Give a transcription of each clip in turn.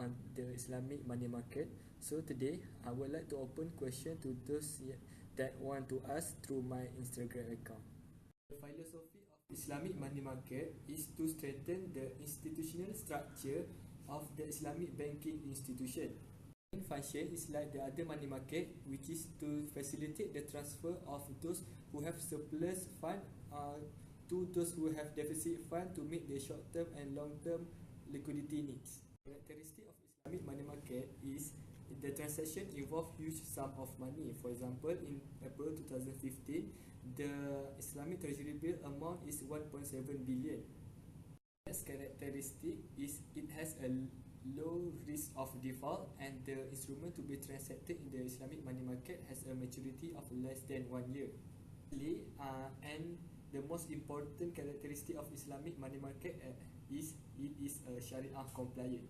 on the Islamic money market. So today I would like to open question to those that want to ask through my Instagram account. The philosophy of Islamic money market is to strengthen the institutional structure of the Islamic banking institution. The main function is like the other money market, which is to facilitate the transfer of those who have surplus fund to those who have deficit fund to meet their short-term and long-term liquidity needs. The characteristic of Islamic money market is the transaction involve huge sum of money. For example, in April 2015, the Islamic Treasury bill amount is 1.7 billion. Its characteristic is it has a low risk of default, and the instrument to be transacted in the Islamic money market has a maturity of less than 1 year. And the most important characteristic of Islamic money market is it is a Sharia compliant.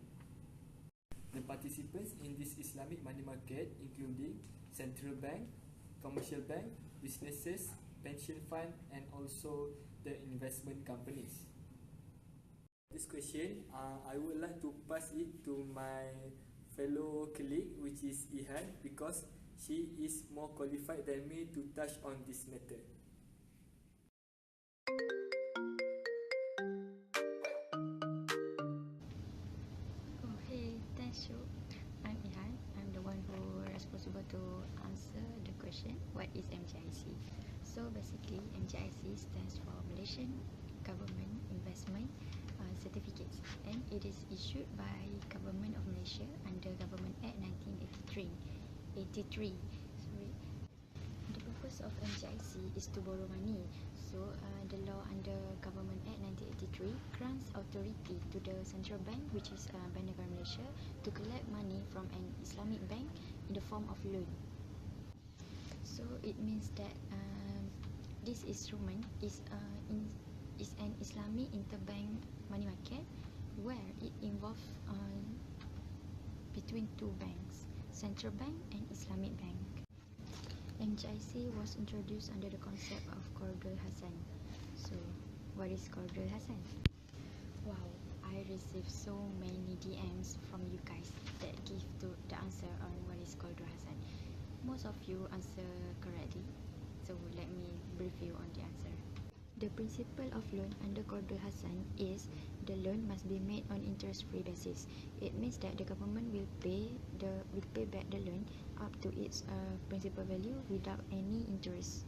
The participants in this Islamic money market including central bank, commercial bank, businesses, pension fund, and also the investment companies. This question, I would like to pass it to my fellow colleague, which is Ihan, because she is more qualified than me to touch on this matter. Oh, hey, thanks, Shu. I'm Ihan. I'm the one who responsible to answer the question, what is MGIC? So basically, MGIC stands for Malaysian Government Investment Certificates, and it is issued by Government of Malaysia under Government Act 1983. The purpose of MGIC is to borrow money. So the law under Government Act 1983 grants authority to the central bank, which is Bank Negara Malaysia, to collect money from an Islamic bank in the form of loan. So it means that this instrument is an Islamic interbank money market where it involves between two banks, Central Bank and Islamic Bank. MGIC was introduced under the concept of Qardul Hasan. So, what is Qardul Hasan? Wow, I received so many DMs from you guys that give the answer on what is Qardul Hasan. Most of you answer correctly, so let me brief you on the answer. The principle of loan under Qardul Hasan is the loan must be made on interest-free basis. It means that the government will pay back the loan up to its principal value without any interest.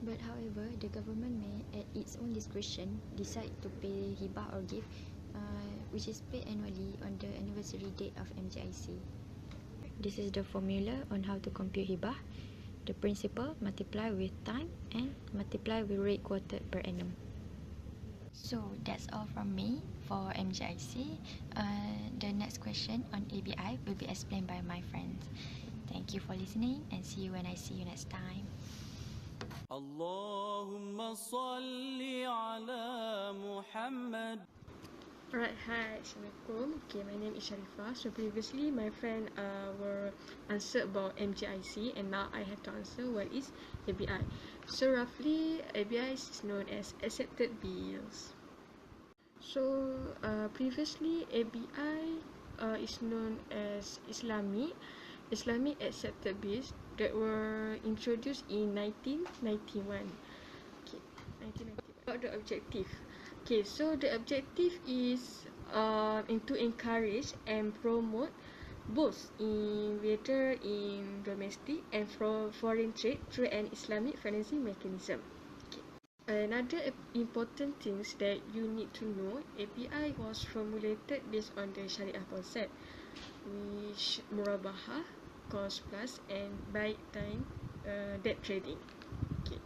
But however, the government may, at its own discretion, decide to pay hibah or gift, which is paid annually on the anniversary date of MGIC. This is the formula on how to compute hibah. The principal multiply with time and multiply with rate quoted per annum. So that's all from me for MGIC. The next question on ABI will be explained by my friends. Thank you for listening, and see you when I see you next time. Allahumma salli ala Muhammad. Alright, hi, Assalamualaikum. Okay, my name is Sharifah. So previously my friend were answered about MGIC, and now I have to answer what is ABI. So roughly, ABI is known as accepted bills. So previously ABI is known as Islamic accepted bills that were introduced in 1991. Okay, 1991. About the objective. Okay, so the objective is to encourage and promote both whether in domestic and foreign trade through an Islamic financing mechanism. Okay. Another important things that you need to know, API was formulated based on the Sharia concept, which murabahah, cost plus, and buy time debt trading. Okay.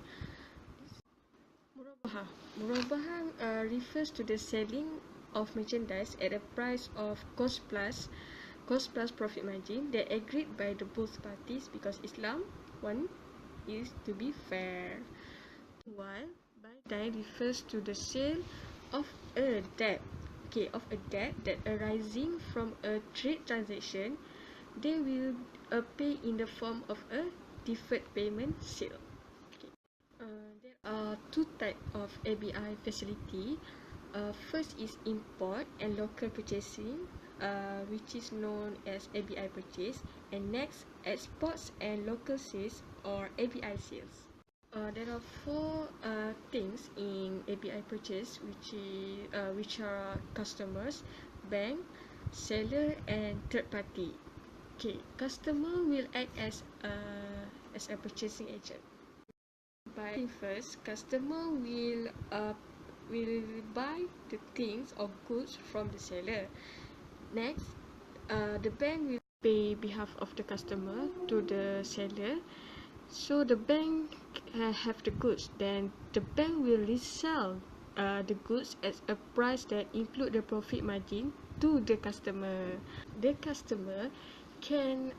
Murabahah refers to the selling of merchandise at a price of cost plus profit margin that agreed by the both parties, because Islam want is to be fair. While buy time refers to the sale of a debt, that arising from a trade transaction, they will pay in the form of a deferred payment sale. There are two types of ABI facility. First is import and local purchasing. which is known as ABI purchase, and next, exports and local sales or ABI sales. There are four things in ABI purchase, which are customers, bank, seller, and third party. Okay, customer will act as a purchasing agent. By first, customer will buy the things or goods from the seller. Next, the bank will pay behalf of the customer to the seller. So the bank have the goods, then the bank will resell the goods at a price that include the profit margin to the customer. The customer can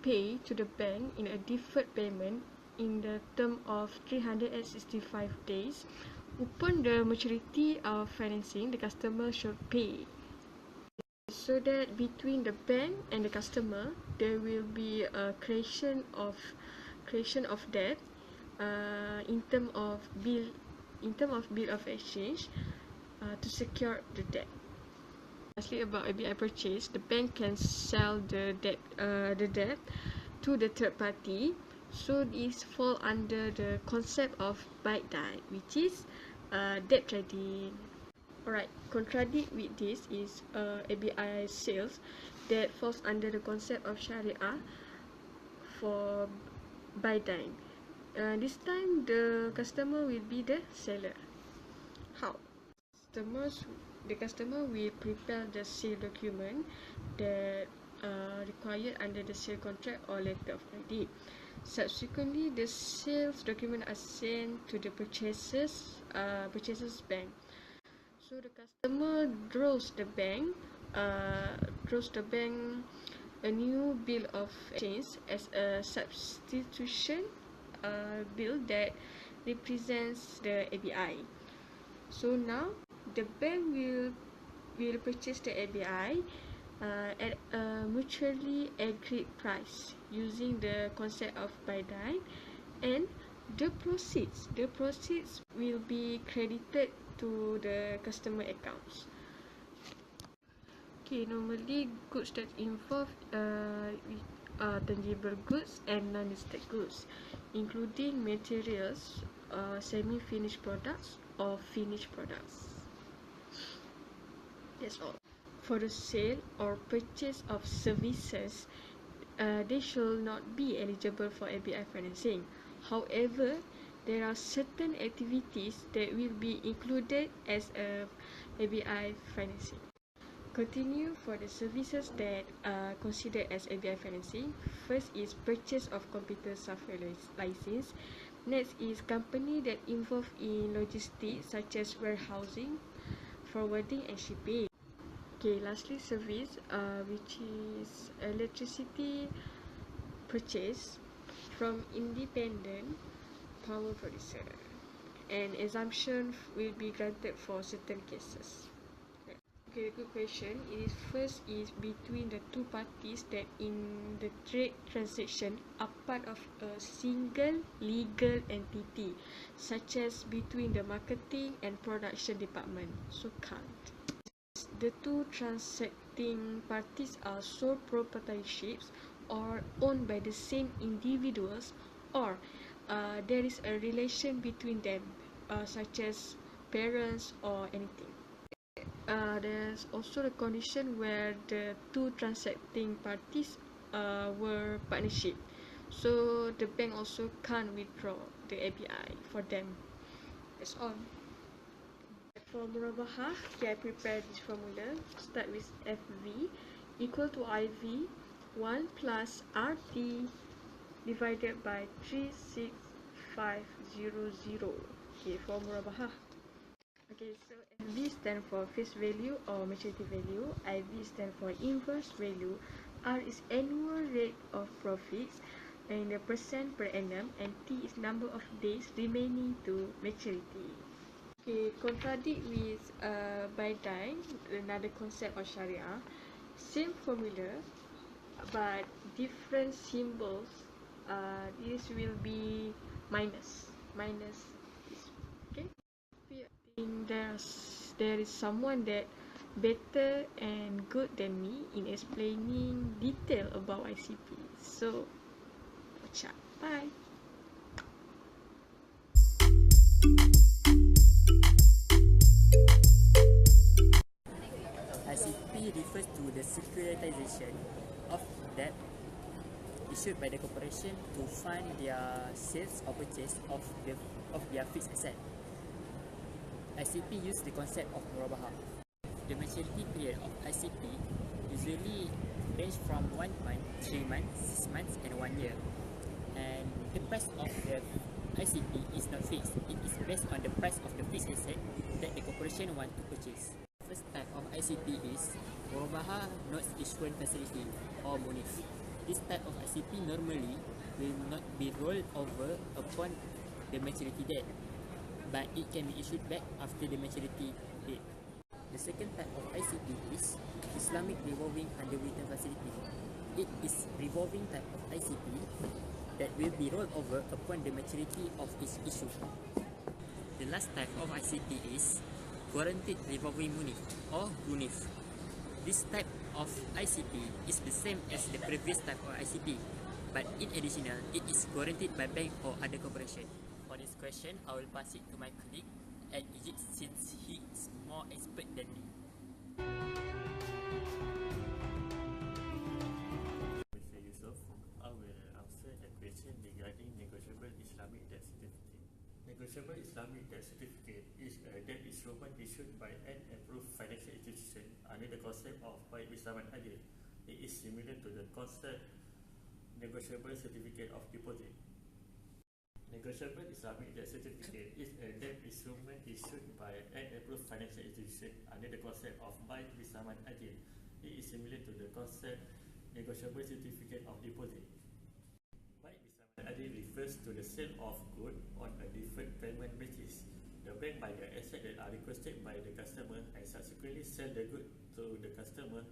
pay to the bank in a deferred payment in the term of 365 days. Upon the maturity of financing, the customer should pay. So that between the bank and the customer, there will be a creation of debt in term of bill of exchange to secure the debt. Lastly, about ABI purchase, the bank can sell the debt to the third party. So this fall under the concept of buy die, which is debt trading. Alright, contradict with this is ABI sales that falls under the concept of Sharia for buy die. This time the customer will be the seller. How? The customer will prepare the sale document that required under the sale contract or letter of credit. Subsequently, the sales document are sent to the purchaser's bank. So the customer draws the bank a new bill of exchange as a substitution bill that represents the ABI. So now the bank will purchase the ABI at a mutually agreed price using the concept of buy die, and the proceeds will be credited to the customer accounts. Okay, normally goods that involve tangible goods and non-listed goods, including materials, semi-finished products or finished products. That's all. For the sale or purchase of services, they should not be eligible for ABI financing. However, there are certain activities that will be included as a ABI financing. Continue for the services that are considered as ABI financing. First is purchase of computer software license. Next is company that involve in logistics such as warehousing, forwarding and shipping. Okay, lastly service, which is electricity purchase from independent power producer, and exemption will be granted for certain cases. Okay, good question. First is between the two parties that in the trade transaction are part of a single legal entity, such as between the marketing and production department. So can't. The two transacting parties are sole proprietorships or owned by the same individuals, or there is a relation between them, such as parents or anything. There's also the condition where the two transacting parties were partnership, so the bank also can't withdraw the ABI for them. That's all. For Murabahah, I prepared this formula. Start with FV equal to IV 1 plus RT divided by 36500. Okay, for Murabahah. Okay, so FV stand for face value or maturity value, IV stand for inverse value, R is annual rate of profits and the percent per annum, and T is number of days remaining to maturity. Okay, contradict with buy die, another concept of Sharia. Same formula, but different symbols. This will be minus. Okay. I think there is someone that better and good than me in explaining detail about ICP. So, watch out. Bye. ICP refers to the securitization of debt issued by the corporation to fund their sales or purchase of their fixed asset. ICP use the concept of murabahah. The maturity period of ICP usually range from 1 month, 3 months, 6 months and 1 year. And the price of the ICP is not fixed. It is based on the price of the fixed asset that the corporation want to purchase. First type of ICP is murabahah notes issuance facility or MUNIF. This type of ICP normally will not be rolled over upon the maturity date, but it can be issued back after the maturity date. The second type of ICP is Islamic revolving underwritten facility. It is revolving type of ICP that will be rolled over upon the maturity of its issue. The last type of ICP is guaranteed revolving MUNIF or GUNIF. This type of ICP is the same as the previous type of ICP, but in additional, it is guaranteed by bank or other corporation. For this question, I will pass it to my colleague at Egypt since he is more expert than me. Mr. Yusuf, I will answer the question regarding negotiable Islamic debt certificate. Negotiable Islamic debt certificate is a debt instrument issued by an approved financial institution under the concept of Baik Bersamaan Adil. It is similar to the concept negotiable certificate of deposit. Negotiable Islamic debt certificate is a debt instrument issued by an approved financial institution under the concept of Baik Bersamaan Adil. It is similar to the concept negotiable certificate of deposit. Baik Bersamaan Adil refers to the sale of goods on a deferred payment basis. The bank buy the asset that are requested by the customer and subsequently sell the good to the customer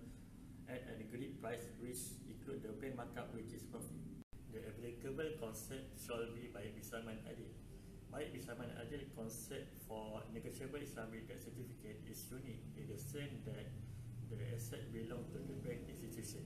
at an agreed price, which include the bank markup, which is profit. The applicable concept shall be Baik Bersamaan Adil. Baik Bersamaan Adil concept for negotiable Islamic debt certificate is unique in the sense that the asset belong to the bank institution.